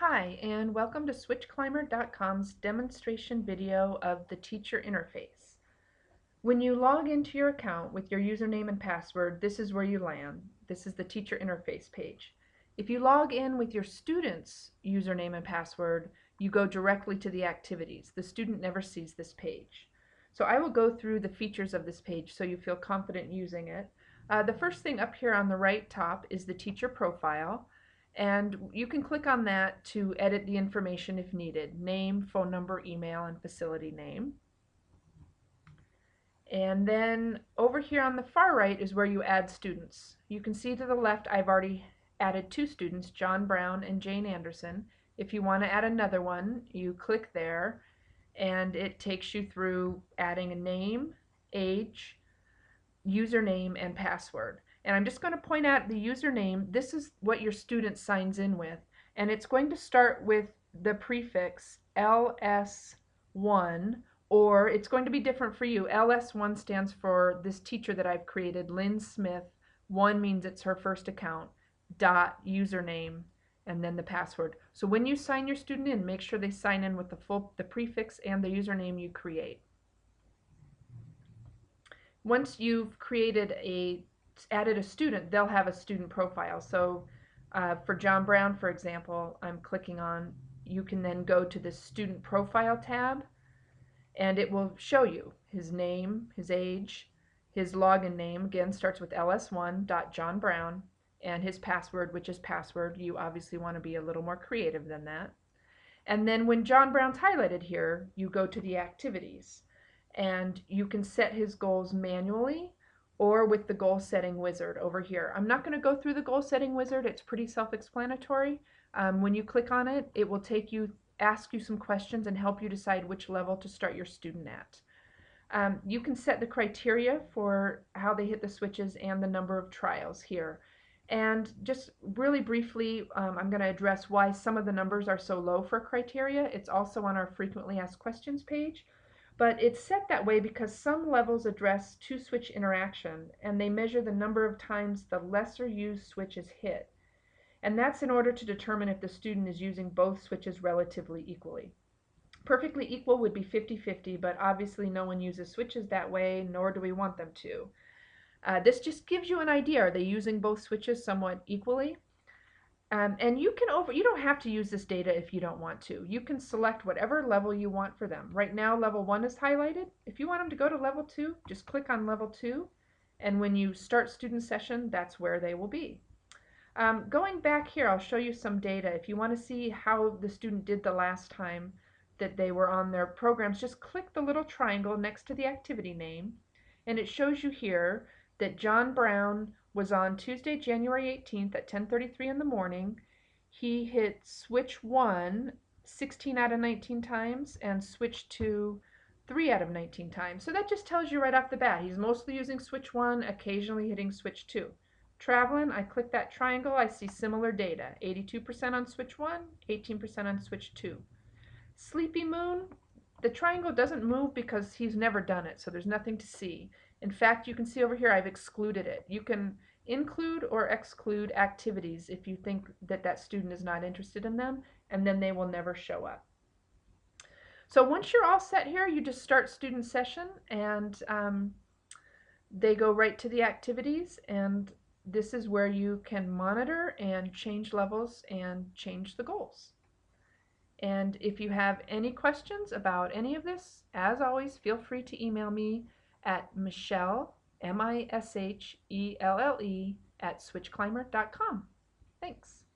Hi, and welcome to SwitchClimber.com's demonstration video of the teacher interface. When you log into your account with your username and password, this is where you land. This is the teacher interface page. If you log in with your student's username and password, you go directly to the activities. The student never sees this page. So I will go through the features of this page so you feel confident using it. The first thing up here on the right top is the teacher profile. And you can click on that to edit the information if needed: name, phone number, email, and facility name. And then over here on the far right is where you add students. You can see to the left I've already added 2 students, John Brown and Jane Anderson. If you want to add another one, you click there and it takes you through adding a name, age, username, and password. And I'm just going to point out the username. This is what your student signs in with, and it's going to start with the prefix LS1, or it's going to be different for you. LS1 stands for this teacher that I've created, Lynn Smith. 1 means it's her first account, dot username, and then the password. So when you sign your student in, make sure they sign in with the prefix and the username you create. Once you've added a student, they'll have a student profile. So for John Brown, for example, I'm clicking on, you can then go to the student profile tab, and it will show you his name, his age, his login name, again starts with ls1.johnbrown, and his password, which is password. You obviously want to be a little more creative than that. And then when John Brown's highlighted here, you go to the activities, and you can set his goals manually or with the goal setting wizard over here. I'm not going to go through the goal setting wizard. It's pretty self-explanatory. When you click on it, it will ask you some questions and help you decide which level to start your student at. You can set the criteria for how they hit the switches and the number of trials here. And just really briefly, I'm going to address why some of the numbers are so low for criteria. It's also on our frequently asked questions page. But it's set that way because some levels address two-switch interaction, and they measure the number of times the lesser used switch is hit. And that's in order to determine if the student is using both switches relatively equally. Perfectly equal would be 50-50, but obviously no one uses switches that way, nor do we want them to. This just gives you an idea. Are they using both switches somewhat equally? And you don't have to use this data if you don't want to. You can select whatever level you want for them. Right now, level 1 is highlighted. If you want them to go to level 2, just click on level 2, and when you start student session, that's where they will be. Going back here, I'll show you some data. If you want to see how the student did the last time that they were on their programs, just click the little triangle next to the activity name, and it shows you here that John Brown was on Tuesday, January 18th at 10:33 in the morning. He hit switch 1 16 out of 19 times and switch 2 3 out of 19 times. So that just tells you right off the bat he's mostly using switch 1, occasionally hitting switch 2. Traveling, I click that triangle, I see similar data. 82% on switch 1, 18% on switch 2. Sleepy Moon, the triangle doesn't move because he's never done it, so there's nothing to see. In fact, you can see over here I've excluded it. You can include or exclude activities if you think that that student is not interested in them, and then they will never show up. So once you're all set here, you just start student session, and they go right to the activities, and this is where you can monitor and change levels and change the goals. And if you have any questions about any of this, as always, feel free to email me at Michelle, Mishelle, @SwitchClimber.com. Thanks.